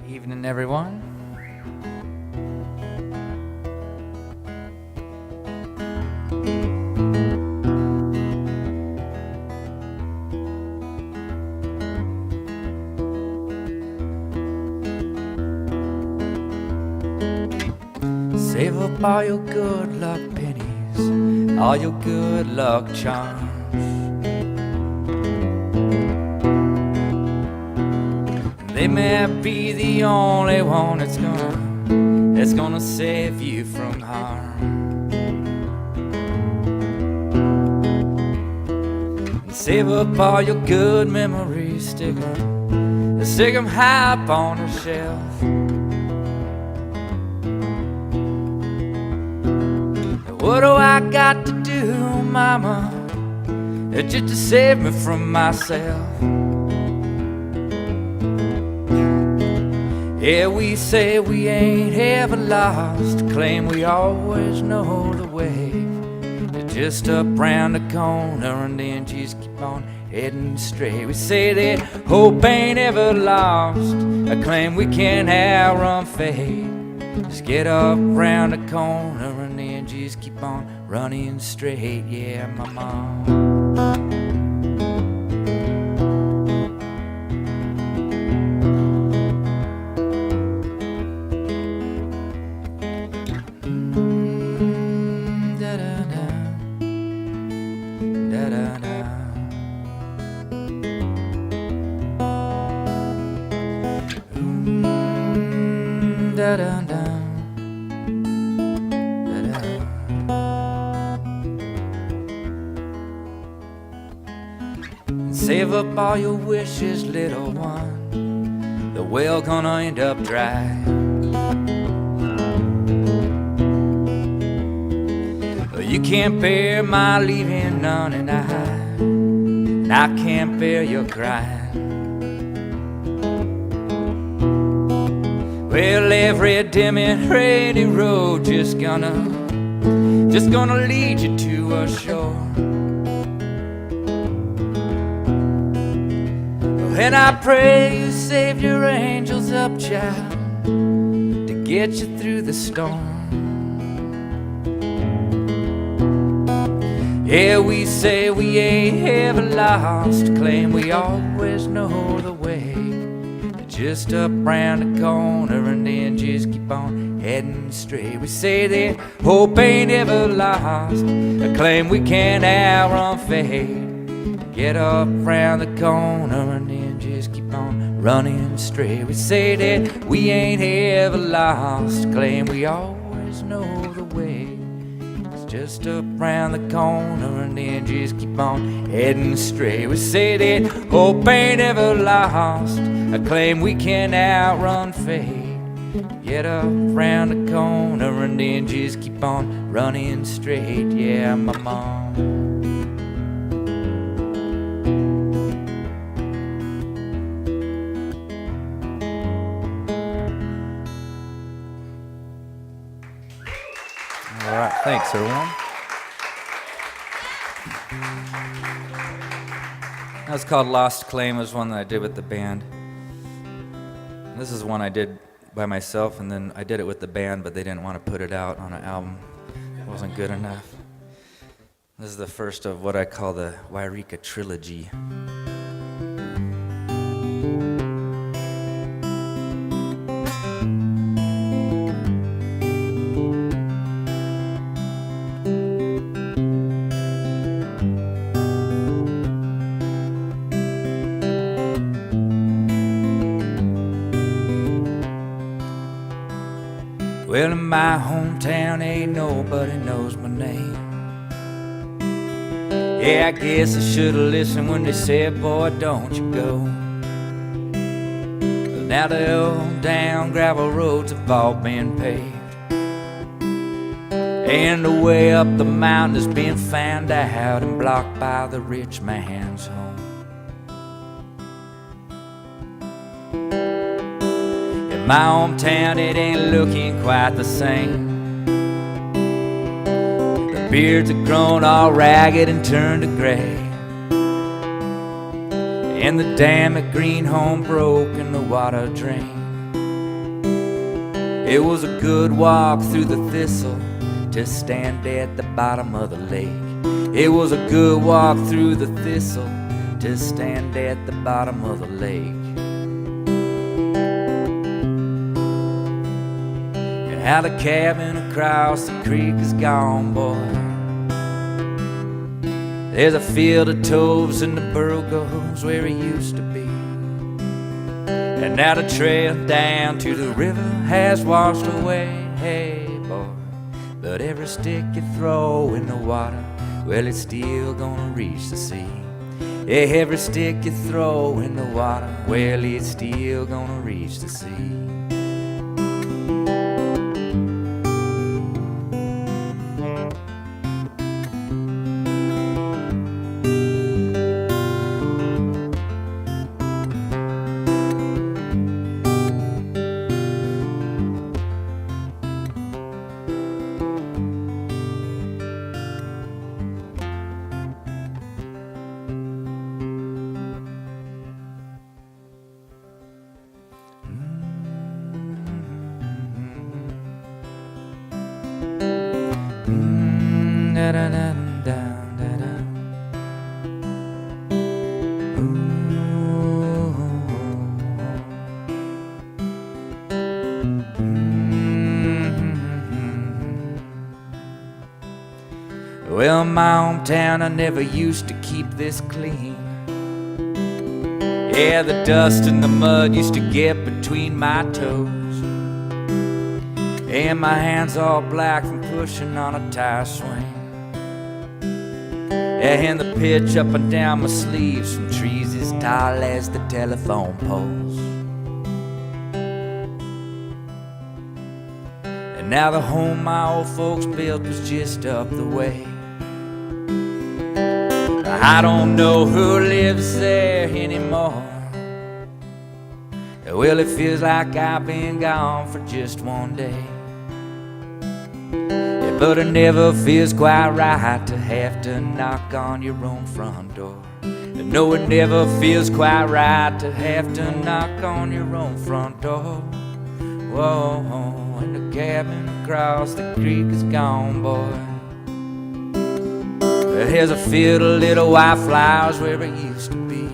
Evening, everyone. Save up all your good luck pennies, all your good luck charms. They may be the only one that's gonna save you from harm. And save up all your good memories, stick 'em high up on a shelf. What do I got to do, mama, just to save me from myself? Yeah, we say we ain't ever lost, claim we always know the way. Just up round the corner and then just keep on heading straight. We say that hope ain't ever lost, I claim we can't outrun fate. Just get up round the corner and then just keep on running straight. Yeah, my mom. Save up all your wishes, little one, the well gonna end up dry. You can't bear my leaving none, and I can't bear your crying. Well, every dim and rainy road just gonna lead you to a shore. And I pray you save your angels up, child, to get you through the storm. Yeah, we say we ain't ever lost, claim we always know the way. Just up round the corner and then just keep on heading straight. We say that hope ain't ever lost, I claim we can't outrun fate. Get up round the corner and then just keep on running straight. We say that we ain't ever lost, claim we always know the way. It's just up round the corner and then just keep on heading straight. We say that hope ain't ever lost, I claim we can outrun fate. Get up round the corner and then just keep on running straight. Yeah, my mom. All right, thanks everyone. That was called Lost Claim. It was one that I did with the band. This is one I did by myself, and then I did it with the band, but they didn't want to put it out on an album. It wasn't good enough. This is the first of what I call the Yreka trilogy. Well, in my hometown ain't nobody knows my name. Yeah, I guess I should've listened when they said, boy, don't you go. But now the old down gravel roads have all been paved, and the way up the mountain has been found out and blocked by the rich man's home. My hometown, it ain't looking quite the same. The beards have grown all ragged and turned to gray, and the dam at Green Home broke and the water drained. It was a good walk through the thistle to stand at the bottom of the lake. It was a good walk through the thistle to stand at the bottom of the lake. And how the cabin across the creek is gone, boy. There's a field of toves and the burro goes where it used to be. And now the trail down to the river has washed away, hey boy. But every stick you throw in the water, well, it's still gonna reach the sea. Every stick you throw in the water, well, it's still gonna reach the sea. Well, my hometown, I never used to keep this clean. Yeah, the dust and the mud used to get between my toes, and my hands all black from pushing on a tire swing. And the pitch up and down my sleeves from trees as tall as the telephone poles. And now the home my old folks built was just up the way. I don't know who lives there anymore. Well, it feels like I've been gone for just one day. Yeah, but it never feels quite right to have to knock on your own front door. No, it never feels quite right to have to knock on your own front door. Whoa, and the cabin across the creek is gone, boy. There's a field of little white flowers where it used to be.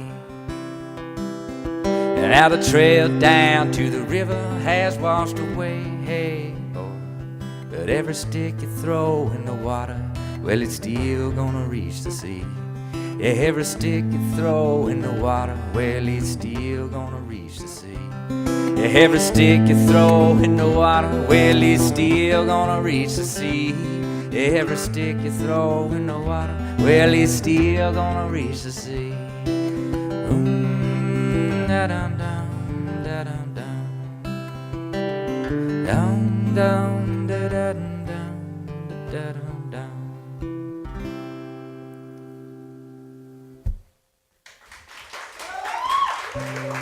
And now the trail down to the river has washed away, hey boy. But every stick you throw in the water, well, it's still gonna reach the sea. Yeah, every stick you throw in the water, well, it's still gonna reach the sea. Yeah, every stick you throw in the water, well, it's still gonna reach the sea. Every stick you throw in the water, well, it's still gonna reach the sea. Da-dum-dum, da-dum-dum. Dum-dum, da-dum-dum, da-dum-dum.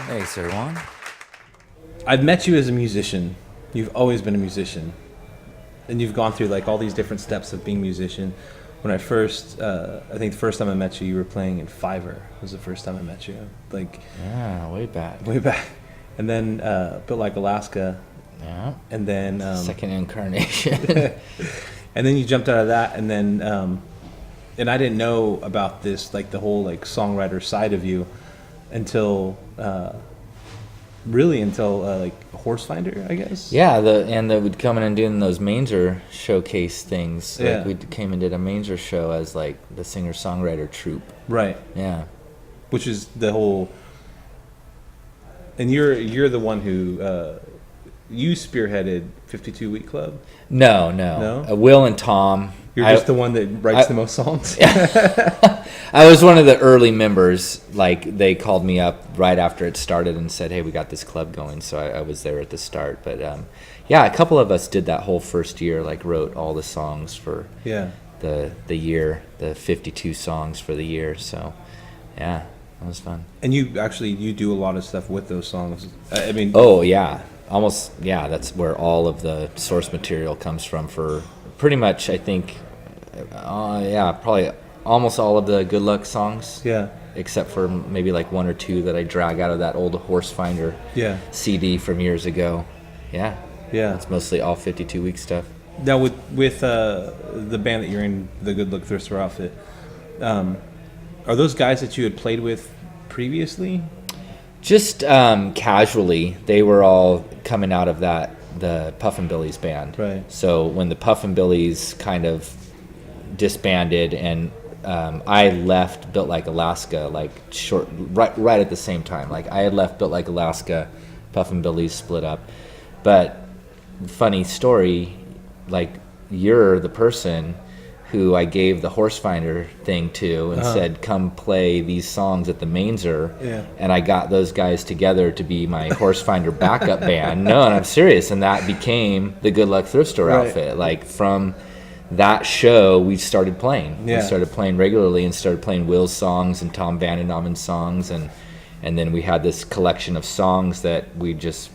Hey, Sir Juan. I've met you as a musician. You've always been a musician. And you've gone through like all these different steps of being a musician. When I first, I think the first time I met you, you were playing in Fiverr. Was the first time I met you. Like, yeah, way back. And then Built Like Alaska. Yeah. And then Second Incarnation. And then you jumped out of that, and then and I didn't know about this, like the whole like songwriter side of you, until like Horse Finder, I guess. Yeah, we'd come in and doing those Manger showcase things. Like Yeah. we came and did a Manger show as like the singer-songwriter troupe. Right. Yeah. Which is the whole. And you're the one who you spearheaded 52 Week Club. No. Will and Tom. You're just the one that writes the most songs. I was one of the early members. Like, they called me up right after it started and said, hey, we got this club going. So I was there at the start. But yeah, a couple of us did that whole first year, like wrote all the songs for the year, the 52 songs for the year. So yeah, that was fun. And you do a lot of stuff with those songs. I mean, oh yeah, almost, yeah, that's where all of the source material comes from for pretty much, I think, probably almost all of the Good Luck songs. Yeah. Except for maybe like one or two that I drag out of that old Horse Finder CD from years ago. Yeah. Yeah. It's mostly all 52-week stuff. Now with the band that you're in, the Good Luck Thrift Store outfit, are those guys that you had played with previously? Just casually, they were all coming out of the Puffin Billies band. Right. So when the Puffin Billies kind of disbanded and I left Built Like Alaska, like right at the same time. Like I had left Built Like Alaska, Puffin Billies split up. But funny story, like you're the person who I gave the Horse Finder thing to and said, come play these songs at the Mainzer. Yeah. And I got those guys together to be my Horse Finder backup band. No, and I'm serious. And that became the Good Luck Thrift Store outfit. Like from that show, we started playing. Yeah. We started playing regularly and started playing Will's songs and Tom Vandenhoven's songs. And then we had this collection of songs that we just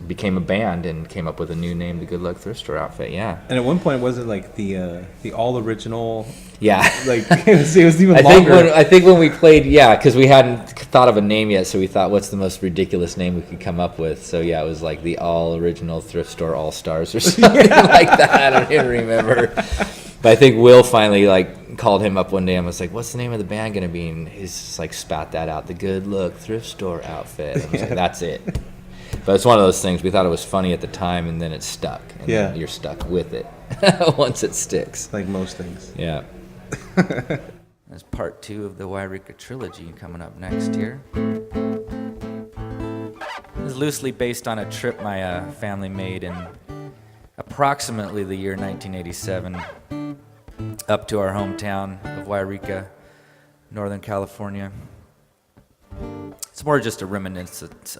became a band and came up with a new name, the Good Luck Thrift Store outfit. Yeah. And at one point, was it like the all original? Yeah. Like it was even I longer. think when we played, yeah, because we hadn't thought of a name yet, so we thought, what's the most ridiculous name we could come up with? So yeah, it was like the All Original Thrift Store All Stars or something like that. I don't even remember. But I think Will finally like called him up one day and was like, "What's the name of the band gonna be?" And he's just like spat that out, the Good Luck Thrift Store outfit. And I was like, that's it. But it's one of those things, we thought it was funny at the time, and then it stuck. And then you're stuck with it once it sticks. Like most things. Yeah. That's part 2 of the Yreka trilogy coming up next here. It's loosely based on a trip my family made in approximately the year 1987 up to our hometown of Yreka, Northern California. It's more just a reminiscence.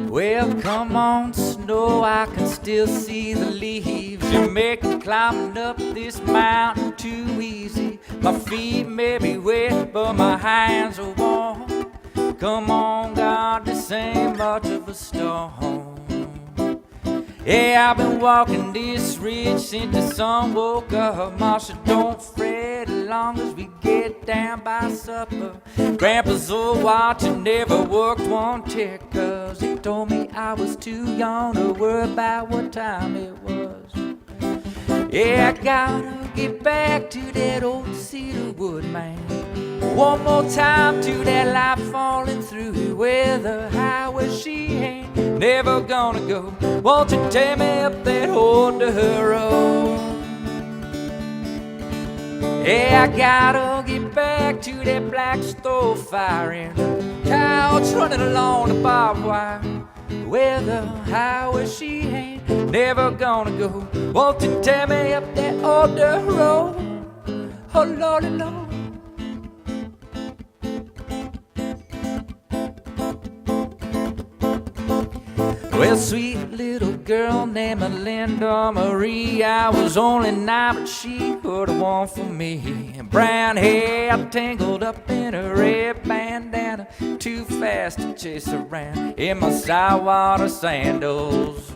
Well, come on, snow, I can still see the leaves. You make me climbing up this mountain too easy. My feet may be wet, but my hands are warm. Come on, God, this ain't much of a storm. Yeah, I've been walking this ridge since the sun woke up. Marsha, don't fret as long as we get down by supper. Grandpa's old watch and never worked one tick, 'cause he told me I was too young to worry about what time it was. Yeah, I gotta get back to that old cedar wood, man. One more time to that light falling through, where the highway she ain't never gonna go. Won't you take me up that old road? Yeah, I gotta get back to that black stove fire and the couch running along the barbed wire, where the highway she ain't never gonna go. Won't you take me up that old road? Oh, Lordy, Lord. Well, sweet little girl named Linda Marie, I was only 9, but she put a one for me. Brown hair tangled up in a red bandana, too fast to chase around in my saltwater sandals.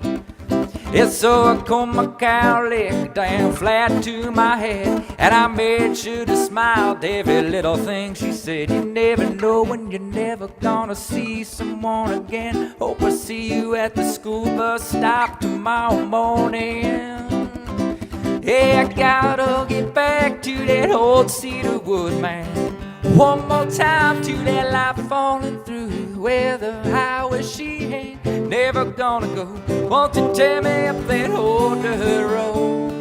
Yeah, so I combed my cowlick down flat to my head, and I made sure to smile at every little thing she said. You never know when you're never gonna see someone again. Hope I see you at the school bus stop tomorrow morning. Yeah, I gotta get back to that old cedar wood, man. One more time to that light falling through, where the highway she ain't never gonna go. Won't you tell me up that old road?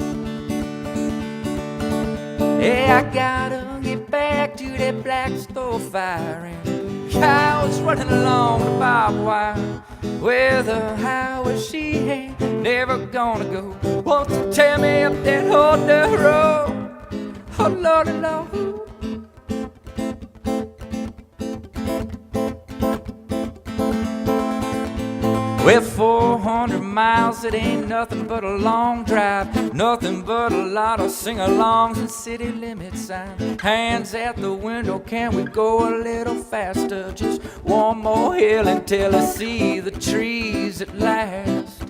Yeah, I gotta get back to that black stove fire and cows running along the barbed wire, where the highway she ain't never gonna go. Won't you tell me up that old road? Oh, Lordy, Lord. Well, 400 miles, it ain't nothing but a long drive. Nothing but a lot of sing-alongs and city limit signs. Hands at the window, can we go a little faster? Just one more hill until I see the trees at last.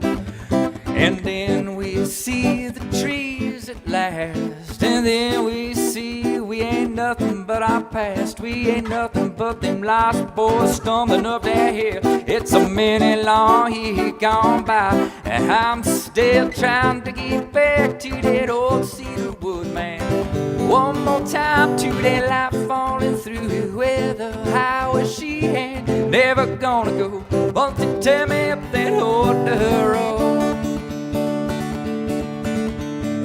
And then we see the trees at last. And then we see we ain't nothing but our past. We ain't nothing but them lost boys stumbling up that hill. It's a minute long year gone by, and I'm still trying to get back to that old cedar wood, man. One more time to that light falling through, where the highway she ain't never gonna go. Won't you tell me up that old road?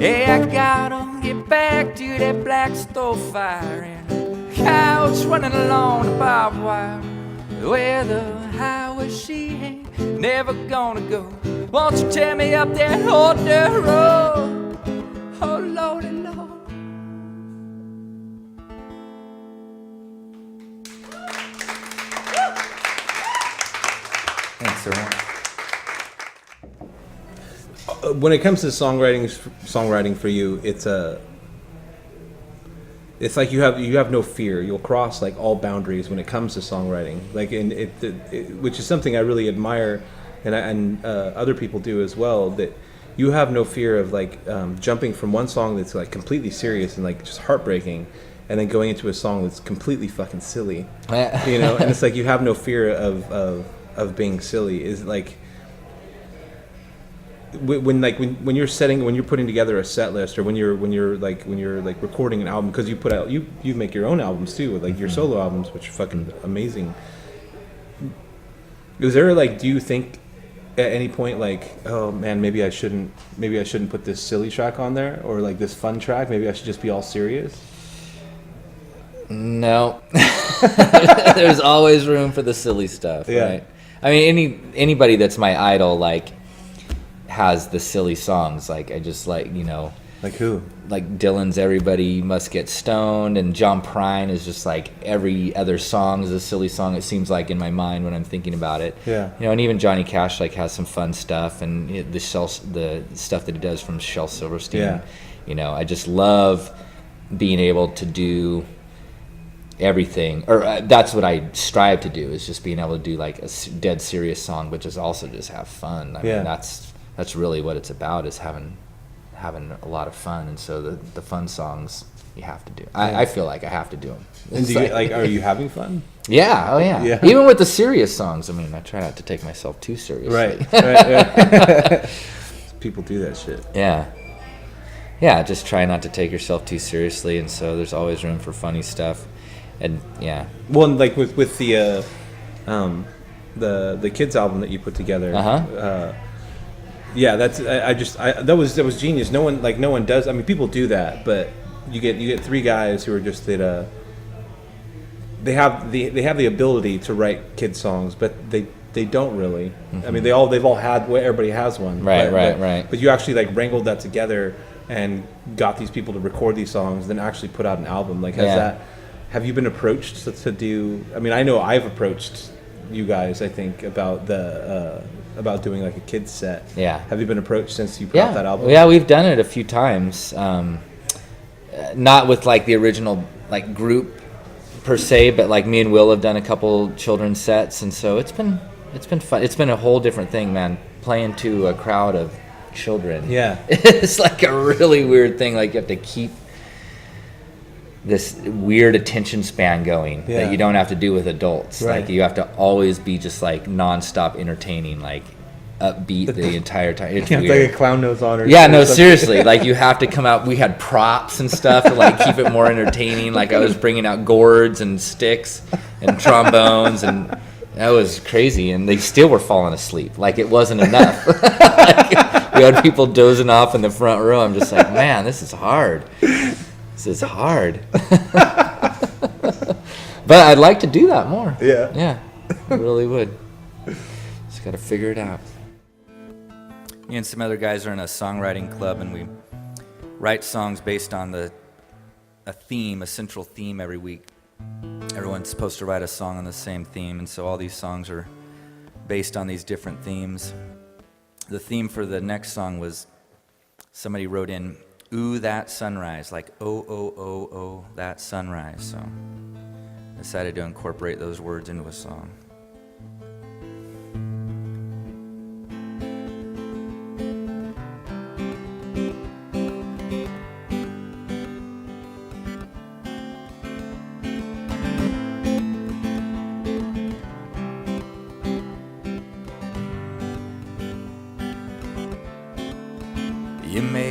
Hey, I gotta get back to that black stove fire and couch running along the barbed wire, where the highway she ain't never gonna go. Won't you tell me up that old road? Oh, Lordy, Lord. Thanks, sir. When it comes to songwriting for you, it's like you have no fear. You'll cross like all boundaries when it comes to songwriting. Like, and which is something I really admire, and other people do as well. That you have no fear of like jumping from one song that's like completely serious and like just heartbreaking, and then going into a song that's completely fucking silly. You know, and it's like you have no fear of being silly. Is like. When you're putting together a set list, or when you're recording an album, because you make your own albums too, with like your solo albums, which are fucking amazing. Is there like, do you think at any point like, oh man, maybe I shouldn't put this silly track on there, or like this fun track, maybe I should just be all serious? No. There's always room for the silly stuff, right? I mean, anybody that's my idol, like, has the silly songs. Like, I just like, you know, like who? Like Dylan's Everybody Must Get Stoned, and John Prine is just like every other song is a silly song, it seems like, in my mind when I'm thinking about it. Yeah. You know, and even Johnny Cash like has some fun stuff, and the stuff that he does from Shel Silverstein. Yeah. You know, I just love being able to do everything, or that's what I strive to do, is just being able to do like a dead serious song, but just also just have fun. I mean, that's really what it's about, is having a lot of fun. And so the fun songs you have to do. I feel like I have to do them. And do you, like, are you having fun? Yeah. Oh yeah. Even with the serious songs. I mean, I try not to take myself too seriously. Right. People do that shit. Yeah. Just try not to take yourself too seriously, and so there's always room for funny stuff. And yeah. Well, and like with the kids album that you put together. Yeah, that was genius. No one does. I mean, people do that, but you get three guys who are just that. They have the ability to write kids songs, but they don't really. Mm-hmm. I mean, they've all had. Everybody has one. Right. But you actually like wrangled that together and got these people to record these songs, then actually put out an album. Like, have you been approached to do? I mean, I know I've approached you guys, I think, about doing like a kids set. Yeah. Have you been approached since you put out that album? Yeah, we've done it a few times. Not with like the original like group per se, but like me and Will have done a couple children's sets, and so it's been fun. It's been a whole different thing, man. Playing to a crowd of children. Yeah. It's like a really weird thing. Like, you have to keep this weird attention span going that you don't have to do with adults. Right. Like, you have to always be just like nonstop entertaining, like upbeat the entire time. It's weird. Like a clown nose on or something. Seriously. Like, you have to come out. We had props and stuff to like keep it more entertaining. Like, I was bringing out gourds and sticks and trombones, and that was crazy. And they still were falling asleep. Like, it wasn't enough. Like, we had people dozing off in the front row. I'm just like, man, this is hard. This is hard. But I'd like to do that more. Yeah, I really would. Just got to figure it out. Me and some other guys are in a songwriting club, and we write songs based on a central theme every week. Everyone's supposed to write a song on the same theme, and so all these songs are based on these different themes. The theme for the next song was, somebody wrote in, "Ooh, that sunrise," like oh, that sunrise. So I decided to incorporate those words into a song.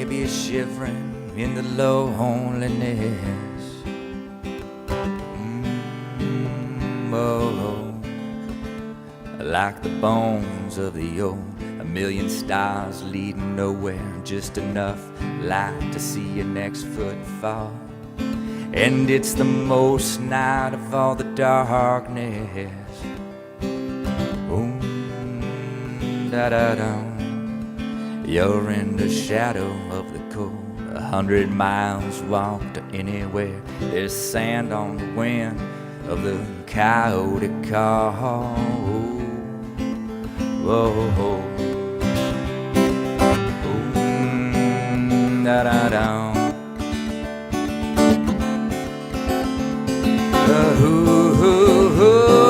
maybe shivering in the loneliness. Oh, like the bones of the old, a million stars leading nowhere, just enough light to see your next footfall. And it's the most night of all the darkness. Da-da-da. You're in the shadow of the cold, 100 miles walk to anywhere. There's sand on the wind of the coyote call. Whoa, da-da-da.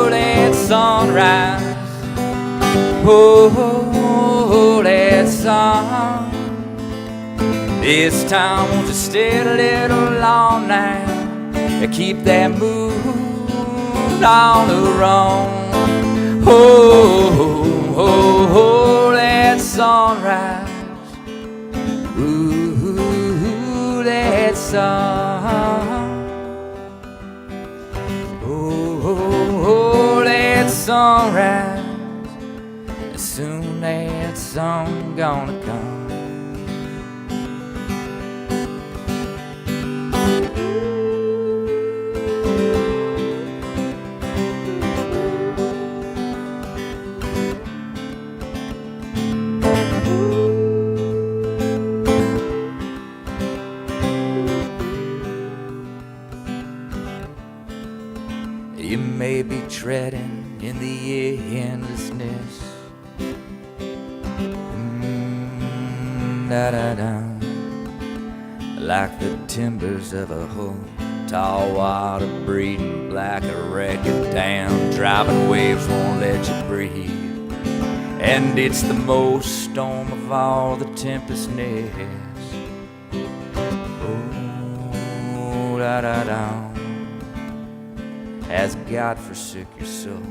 That sunrise. Oh, that song. This time won't you stay a little long now and keep that moon on the run. Oh, that sunrise. Ooh, that song. Oh, that sunrise. Soon that song gonna come. You may be treading in the endlessness. Da-da-da. Like the timbers of a hull, tall water breathing like a wrecked dam, driving waves won't let you breathe. And it's the most storm of all the tempest nests. Oh, da-da-da. As God forsook your soul,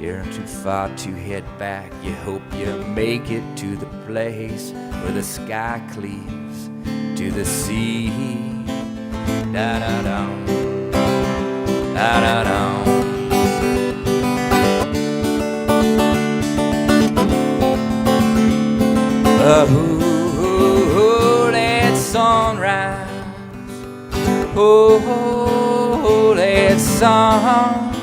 you're too far to head back. You hope you make it to the place where the sky cleaves to the sea. Da-da-da, da-da-da. Oh, that sunrise. Oh, that song.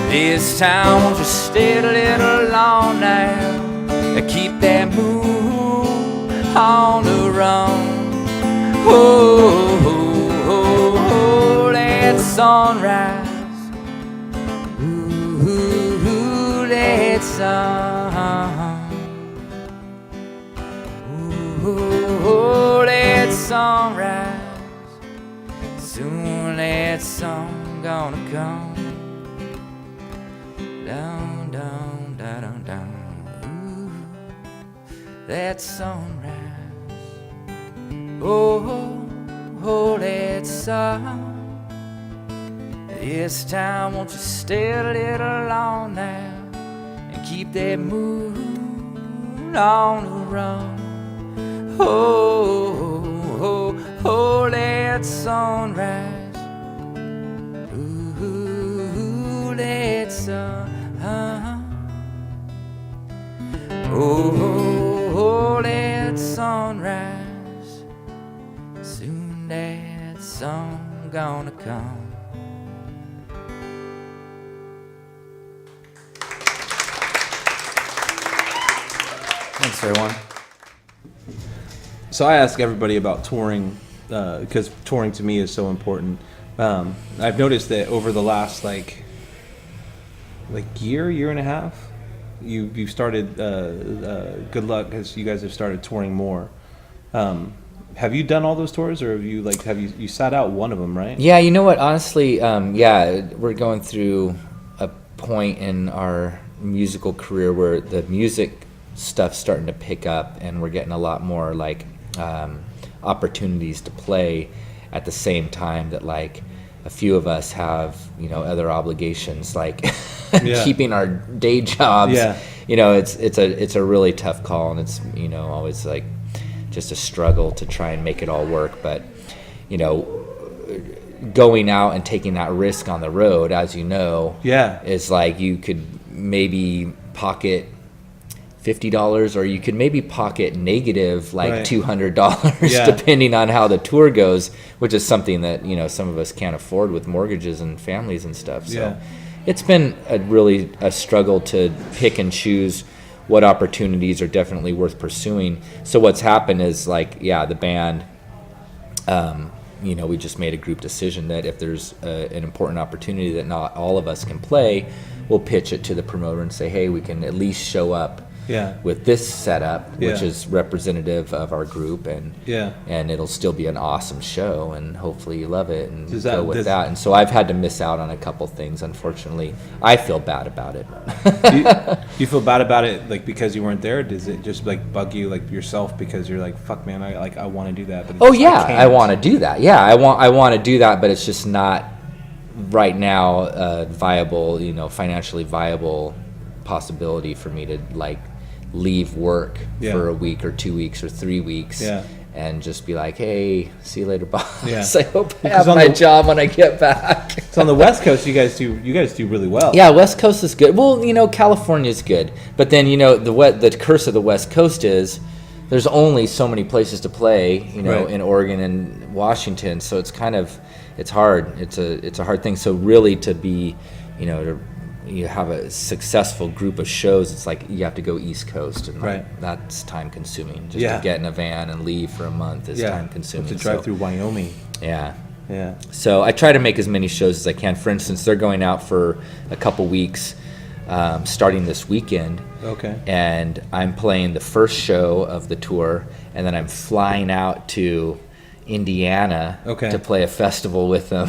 This time won't you stay a little long now and keep that moon on the run. Oh, that sunrise. Ooh, that song. Ooh, that sunrise. Soon that song gonna come. Down, down, down, down, down. Ooh, that sunrise. Oh, that song. This time won't you stay a little long now and keep that moon on the run. Oh, that sunrise. Ooh, that sun. Oh, that sunrise. Soon that sun gonna come. Thanks, everyone. So I ask everybody about touring because touring to me is so important. I've noticed that over the last like year and a half, you've started. Good luck, because you guys have started touring more. Have you done all those tours, or have you sat out one of them, right? Yeah, you know what? Honestly, we're going through a point in our musical career where the music stuff's starting to pick up, and we're getting a lot more like opportunities to play at the same time that like a few of us have, other obligations like keeping our day jobs. Yeah. It's a really tough call, and it's always like just a struggle to try and make it all work. But, you know, going out and taking that risk on the road, as you know, is like you could maybe pocket $50, or you could maybe pocket negative like $200, depending on how the tour goes, which is something that, you know, some of us can't afford with mortgages and families and stuff. So it's been a struggle to pick and choose what opportunities are definitely worth pursuing. So what's happened is, like, the band, you know, we just made a group decision that if there's an important opportunity that not all of us can play, we'll pitch it to the promoter and say, hey, we can at least show up with this setup, which is representative of our group, and it'll still be an awesome show, and hopefully you love it and go with that. And so I've had to miss out on a couple things, unfortunately. I feel bad about it. Do you feel bad about it, like, because you weren't there? Does it just like bug you, like, yourself, because you're like, fuck, man, I want to do that, but I want to do that. I want to do that, but it's just not right now viable, you know, financially viable possibility for me to, like, leave work for a week or 2 weeks or 3 weeks and just be like, hey, see you later, boss. I hope I have my job when I get back. So on the West Coast, you guys do really well. Yeah, West Coast is good. Well, you know, California's good, but then, you know, the curse of the West Coast is there's only so many places to play, you know, in Oregon and Washington. So it's kind of, it's hard. It's a hard thing. So really, to be, you know, you have a successful group of shows, it's like you have to go East Coast, and like, that's time consuming. Just to get in a van and leave for a month is time consuming. To drive through Wyoming. So I try to make as many shows as I can. For instance, they're going out for a couple weeks, starting this weekend. And I'm playing the first show of the tour, and then I'm flying out to Indiana to play a festival with them.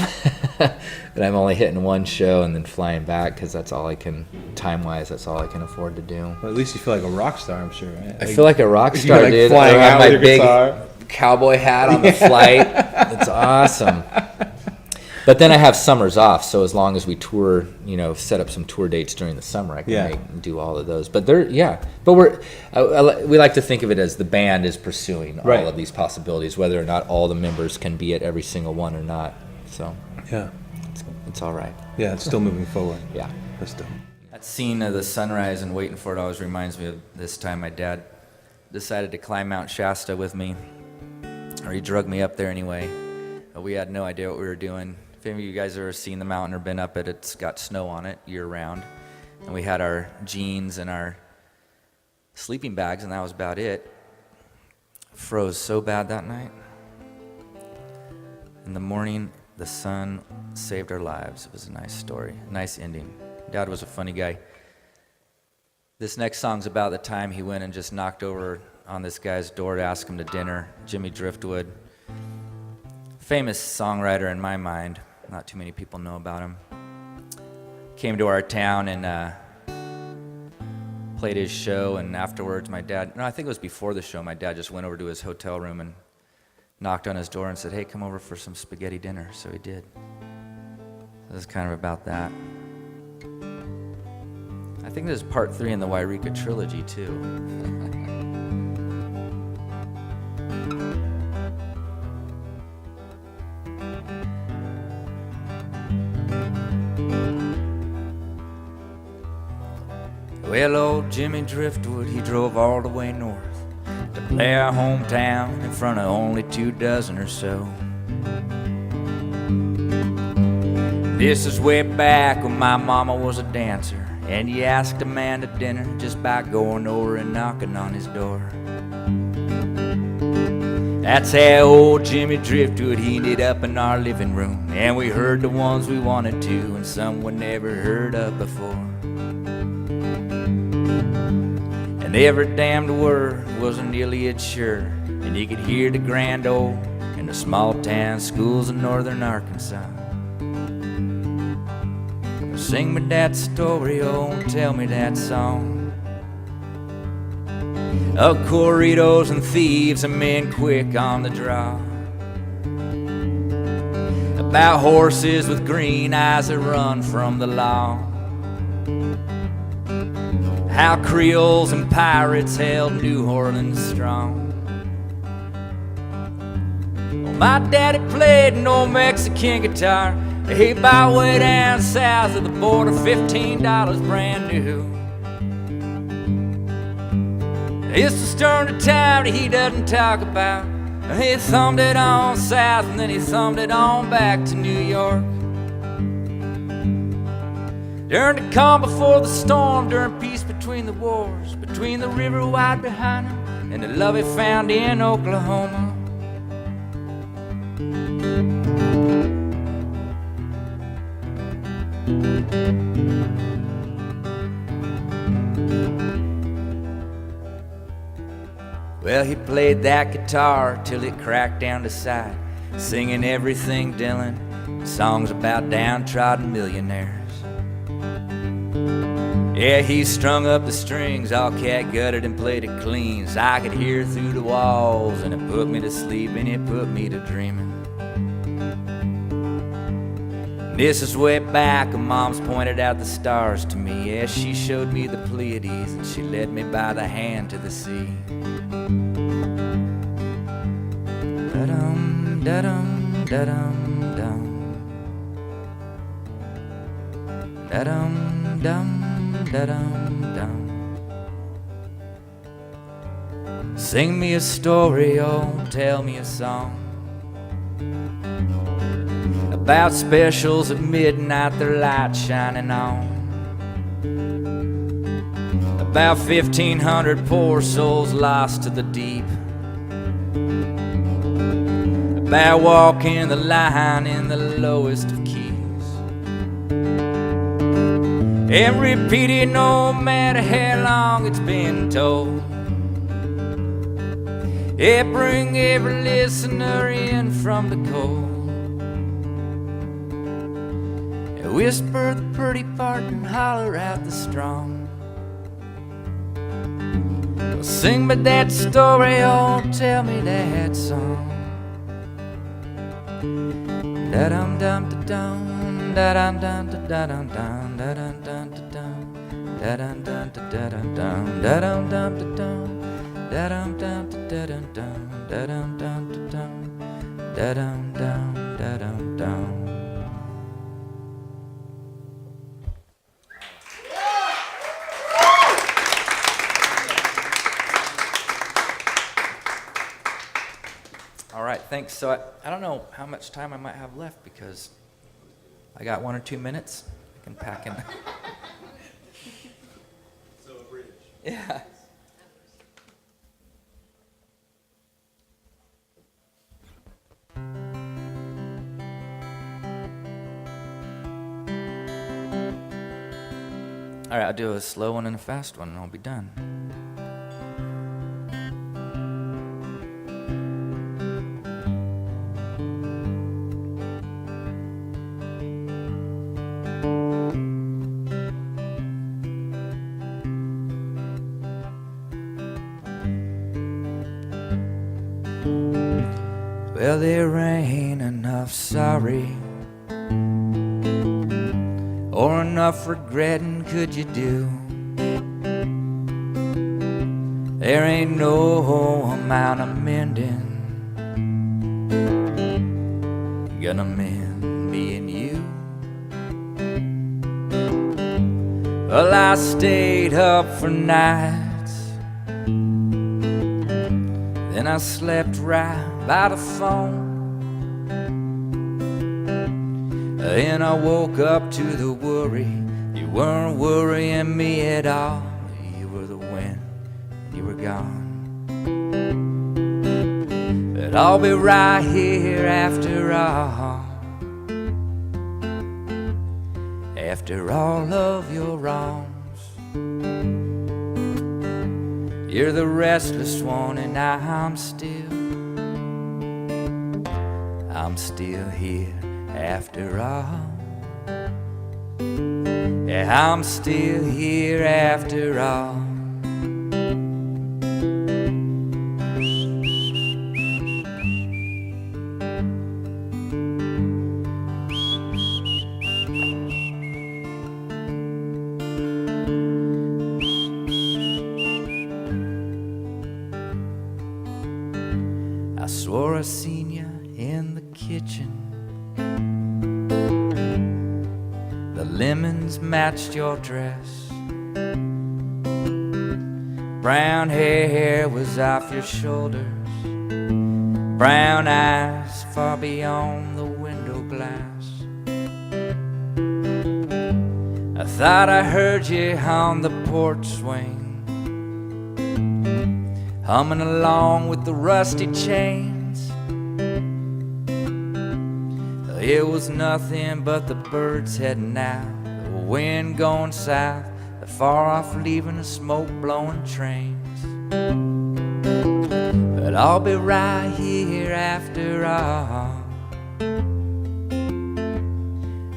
And I'm only hitting one show and then flying back, because that's all I can, time-wise, that's all I can afford to do. Well, at least you feel like a rock star, I'm sure, right? I feel like a rock star, like, dude. Flying I have out my with your big guitar. Cowboy hat on the flight. It's awesome. But then I have summers off, so as long as we tour, you know, set up some tour dates during the summer, I can do all of those. But we like to think of it as the band is pursuing all of these possibilities, whether or not all the members can be at every single one or not. So it's all right. Yeah, it's still moving forward. Yeah, that's dope. That scene of the sunrise and waiting for it always reminds me of this time my dad decided to climb Mount Shasta with me, or he drugged me up there anyway. We had no idea what we were doing. If any of you guys have ever seen the mountain or been up it, it's got snow on it year round. And we had our jeans and our sleeping bags, and that was about it. Froze so bad that night. In the morning, the sun saved our lives. It was a nice story, nice ending. Dad was a funny guy. This next song's about the time he went and just knocked over on this guy's door to ask him to dinner, Jimmy Driftwood. Famous songwriter in my mind. Not too many people know about him. Came to our town and played his show, and afterwards I think it was before the show, my dad just went over to his hotel room and knocked on his door and said, hey, come over for some spaghetti dinner. So he did. This is kind of about that. I think this is part 3 in the Yreka trilogy too. Well, old Jimmy Driftwood, he drove all the way north to play our hometown in front of only 24 or so. This is way back when my mama was a dancer, and you asked a man to dinner just by going over and knocking on his door. That's how old Jimmy Driftwood, he ended up in our living room, and we heard the ones we wanted to and some we never heard of before. And every damned word wasn't nearly as sure, and you could hear the grand old in the small town schools in northern Arkansas. Sing me that story, oh, and tell me that song of corridos and thieves and men quick on the draw, about horses with green eyes that run from the law, how Creoles and pirates held New Orleans strong, My daddy played an old Mexican guitar. He bought way down south of the border, $15 brand new. It's the stern of town that he doesn't talk about. He thumbed it on south and then he thumbed it on back to New York. During the calm before the storm, during peace between the wars, between the river wide behind him and the love he found in Oklahoma. Well, he played that guitar till it cracked down the side, singing everything Dylan, songs about downtrodden millionaires. Yeah, he strung up the strings, all cat-gutted and played it clean, so I could hear through the walls, and it put me to sleep and it put me to dreaming. This is way back when Mom's pointed out the stars to me. Yeah, she showed me the Pleiades and she led me by the hand to the sea. Da-dum, da-dum, da-dum, dum. Da-dum, dum, da-dum, dum. Sing me a story, oh, tell me a song about specials at midnight, their light shining on. About 1,500 poor souls lost to the deep. About walking the line in the lowest of keys. And repeat it no matter how long it's been told. Yeah, bring every listener in from the cold. Whisper the pretty part and holler out the strong. Sing me that story, oh, tell me that song. Da-dum dum da dum, da-dum dum da dum dum, da-dum dum da dum, da-dum dum da dum dum, da-dum dum da dum, da-dum dum da dum dum, da-dum dum da dum, da-dum dum da dum dum. All right, thanks. So I don't know how much time I might have left because I got 1 or 2 minutes. I can pack in. So a bridge. Yeah. All right, I'll do a slow one and a fast one and I'll be done. Well, there ain't enough sorry or enough regretting could you do. There ain't no amount of mending gonna mend me and you. Well, I stayed up for nights, then I slept right by the phone. Then I woke up to the worry. You weren't worrying me at all. You were the wind, you were gone. But I'll be right here after all. After all of your wrongs, you're the restless one and I'm still here after all. Yeah, I'm still here after all. I swore I seen you in The lemons matched your dress. Brown hair was off your shoulders. Brown eyes far beyond the window glass. I thought I heard you on the porch swing, humming along with the rusty chains. It was nothing but the birds heading out, the wind going south, the far off leaving the smoke blowing trains. But I'll be right here after all,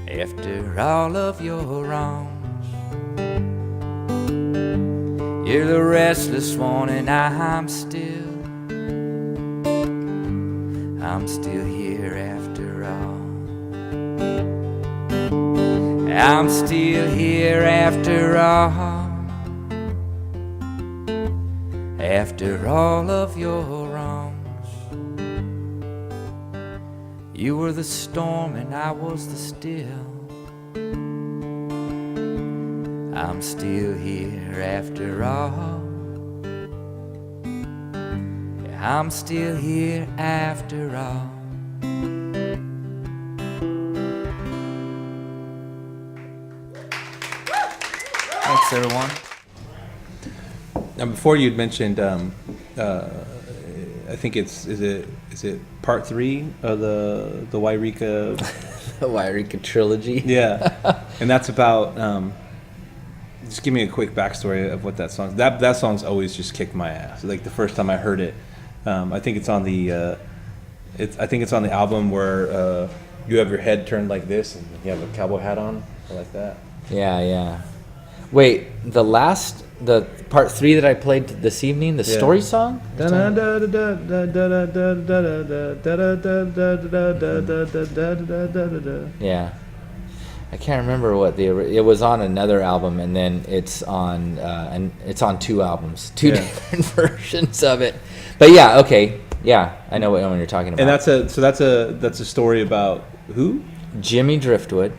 after all of your wrongs. You're the restless one and I'm still here after all. I'm still here after all, after all of your wrongs. You were the storm and I was the still. I'm still here after all. Yeah, I'm still here after all. Thanks, everyone. Now, before you'd mentioned, I think is it part 3 of the Yreka? The Yreka trilogy. Yeah, and that's about. Just give me a quick backstory of what that song. That song's always just kicked my ass. Like the first time I heard it, I think it's on the. I think it's on the album where you have your head turned like this and you have a cowboy hat on, or like that. Yeah. Wait, the part 3 that I played this evening, the story song? Yeah. I can't remember what it was on another album, and then it's on 2 albums, two different versions of it. But yeah, okay. Yeah, I know what one you're talking about. And that's a story about who? Jimmy Driftwood,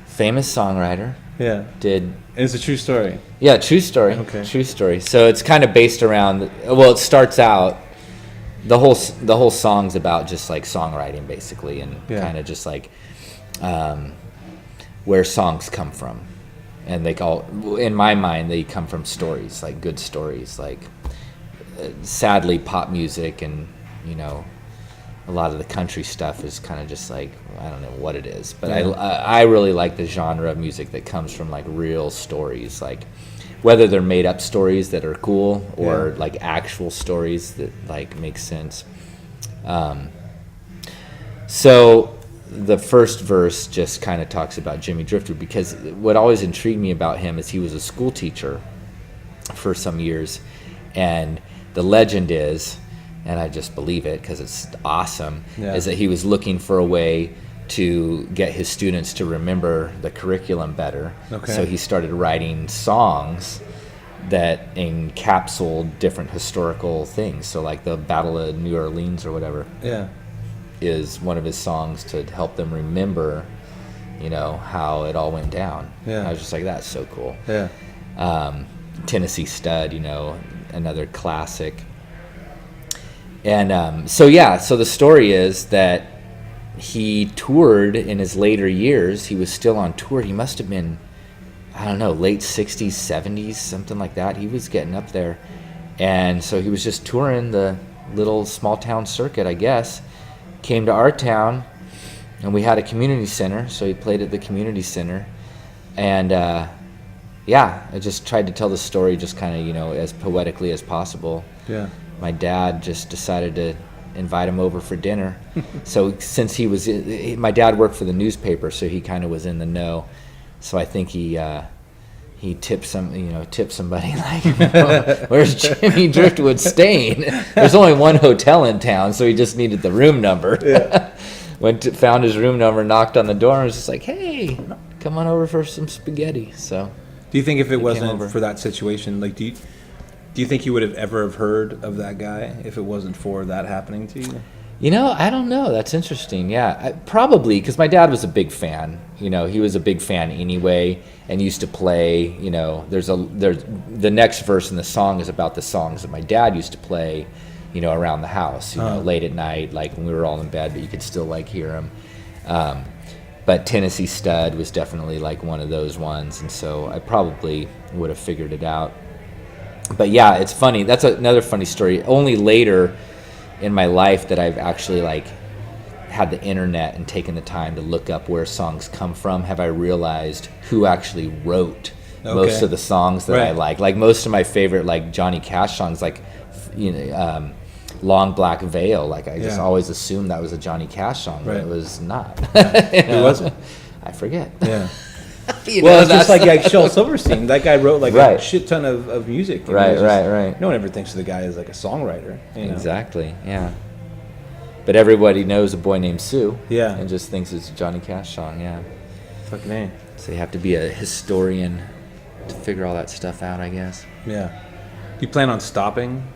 famous songwriter. Yeah. And it's a true story. Yeah, true story. Okay. True story. So it's kind of based around. Well, it starts out. The whole song's about just like songwriting, basically, and kind of just like where songs come from, and they in my mind, they come from stories, like good stories, like sadly pop music, and a lot of the country stuff is kind of just like, I don't know what it is, but I really like the genre of music that comes from like real stories, like whether they're made up stories that are cool or like actual stories that like make sense. So the first verse just kind of talks about Jimmy Driftwood, because what always intrigued me about him is he was a school teacher for some years, and the legend is, and I just believe it because it's awesome, is that he was looking for a way to get his students to remember the curriculum better. Okay. So he started writing songs that encapsulate different historical things. So like the Battle of New Orleans or whatever is one of his songs to help them remember, how it all went down. I was just like, that's so cool. Tennessee Stud, another classic. And so the story is that he toured in his later years. He was still on tour. He must have been, I don't know, late 60s, 70s, something like that. He was getting up there. And so he was just touring the little small town circuit, I guess. Came to our town, and we had a community center, so he played at the community center. And I just tried to tell the story just kind of, as poetically as possible. Yeah. My dad just decided to invite him over for dinner. So since my dad worked for the newspaper, so he kind of was in the know. So I think he tipped somebody like, where's Jimmy Driftwood staying? There's only one hotel in town, so he just needed the room number. Found his room number, knocked on the door, and was just like, hey, come on over for some spaghetti. So do you think if it wasn't for that situation, like, do you think you would have ever heard of that guy if it wasn't for that happening to you? I don't know. That's interesting. Yeah, probably because my dad was a big fan. He was a big fan anyway, and used to play. There's the next verse in the song is about the songs that my dad used to play, around the house, late at night, like when we were all in bed, but you could still like hear him. But Tennessee Stud was definitely like one of those ones, and so I probably would have figured it out. But yeah, it's funny. That's another funny story. Only later in my life that I've actually like had the internet and taken the time to look up where songs come from have I realized who actually wrote most of the songs that I like. Like most of my favorite like Johnny Cash songs, like Long Black Veil. Like I just always assumed that was a Johnny Cash song, but it was not. Who was it? I forget. Yeah. Well, it's just like Shel Silverstein. That guy wrote like a shit ton of music. Right. No one ever thinks of the guy as like a songwriter. Exactly, yeah. But everybody knows a boy named Sue. Yeah. And just thinks it's a Johnny Cash song, yeah. Fucking A. So you have to be a historian to figure all that stuff out, I guess. Yeah. Do you plan on stopping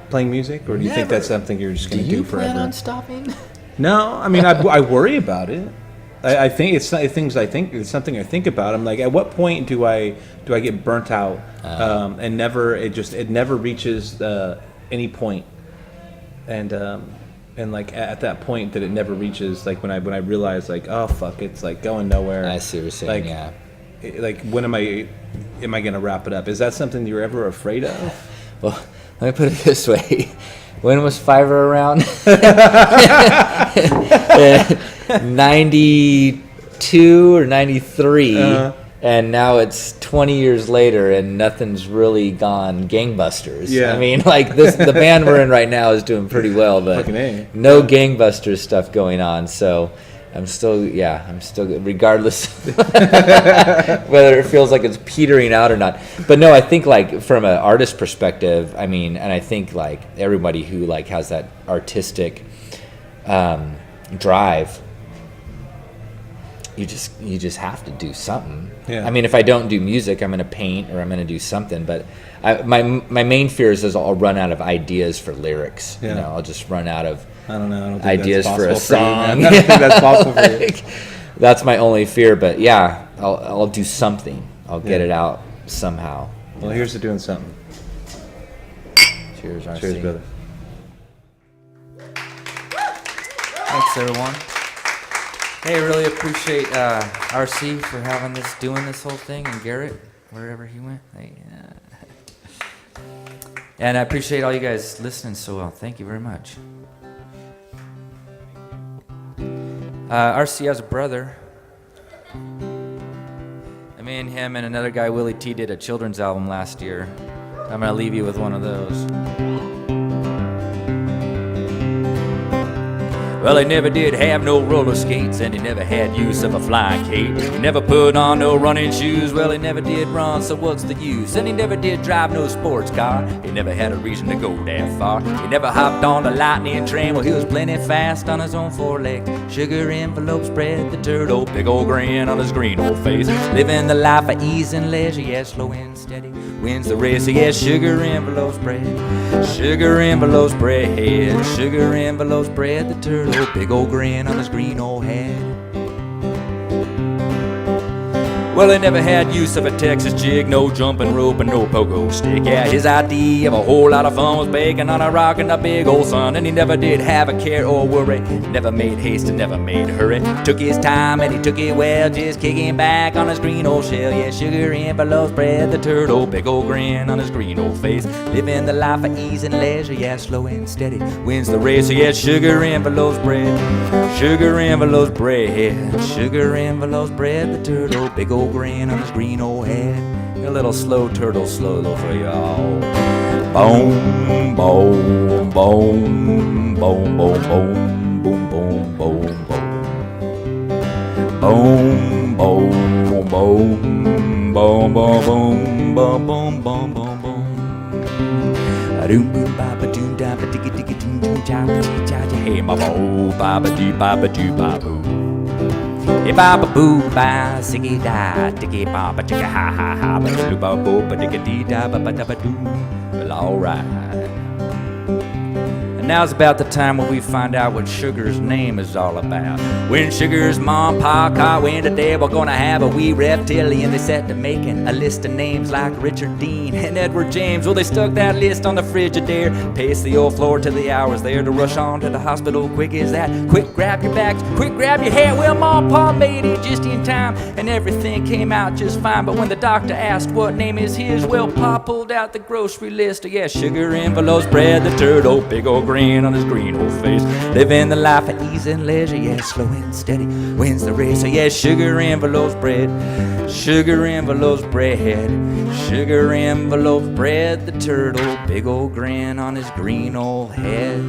playing music? Or do you think that's something you're just going to do forever? Do you plan on stopping? No, I mean, I worry about it. I think it's something I think about. I'm like, at what point do I get burnt out and it never reaches any point, and like at that point that it never reaches, like when I realize like, oh fuck, it's like going nowhere. I see what you're saying. Like, like when am I gonna wrap it up? Is that something you're ever afraid of? Well, let me put it this way. When was Fiverr around? 92 or 93, and now it's 20 years later, and nothing's really gone gangbusters. Yeah. I mean, like the band we're in right now is doing pretty well, but no gangbusters stuff going on. So I'm still regardless whether it feels like it's petering out or not. But no, I think like from an artist perspective, I mean, and I think like everybody who like has that artistic drive, you just have to do something. Yeah. I mean, if I don't do music, I'm going to paint or I'm going to do something. But my main fear is I'll run out of ideas for lyrics. Yeah. I'll just run out of ideas for a song. I don't think that's possible for you. That's my only fear. But yeah, I'll do something. I'll get it out somehow. Well, here's to doing something. Cheers, RC. Cheers, brother. Thanks, everyone. Hey, really appreciate RC for doing this whole thing, and Garrett, wherever he went. And I appreciate all you guys listening so well. Thank you very much. RC has a brother. And me and him and another guy, Willie T, did a children's album last year. I'm going to leave you with one of those. Well, he never did have no roller skates, and he never had use of a flying cape. He never put on no running shoes, well, he never did run, so what's the use? And he never did drive no sports car, he never had a reason to go that far. He never hopped on the lightning train, well, he was plenty fast on his own four legs. Sugar envelope spread the turtle, big old grin on his green old face. Living the life of ease and leisure, yeah, slow and steady wins the race, yeah, sugar envelope spread. Sugar envelope spread, sugar envelope spread the turtle, big old grin on his green old head. Well, he never had use of a Texas jig, no jumping rope and no pogo stick. Yeah, his idea of a whole lot of fun was baking on a rock in the big old sun. And he never did have a care or worry, never made haste and never made hurry. Took his time and he took it well, just kicking back on his green old shell. Yeah, sugar envelope spread the turtle, big old grin on his green old face. Living the life of ease and leisure, yeah, slow and steady wins the race. So yeah, sugar envelope spread, sugar envelope spread, sugar envelope spread the turtle, big old grin on his green old head. A little slow turtle slow for y'all. Boom, boom, boom, boom, boom, boom, boom, boom, boom, boom. Boom, boom, boom, boom, boom, boom, boom, boom, boom, boom, boom. Doom boom baba doom da ba diggy diggy doom doom cha cha cha. Hey ma bo baba doo ba boo. Hey baba boo ba siggy da diggy baba diggy ha ha ha ba doo ba boo ba diggy dee da ba ba da ba doo. Well, alright. And now's about the time when we find out what Sugar's name is all about. When Sugar's mom, pa, caught wind today, we're gonna have a wee reptilian. They set to making a list of names like Richard Dean and Edward James. Well, they stuck that list on the Frigidaire, paced the old floor till the hours there to rush on to the hospital. Quick as that, quick grab your bags, quick grab your hair. Well, Mom, Pa made it just in time, and everything came out just fine. But when the doctor asked what name is his, well, Pa pulled out the grocery list. Yeah, sugar, envelopes, bread, the turtle, big old grin on his green old face. Living the life of ease and leisure, yeah, slow and steady wins the race. So yeah, sugar, envelopes, bread, sugar, envelopes, bread, sugar, envelopes, bread, the turtle, big old grin on his green old head.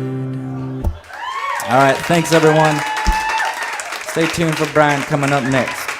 All right, thanks everyone. Stay tuned for Brian coming up next.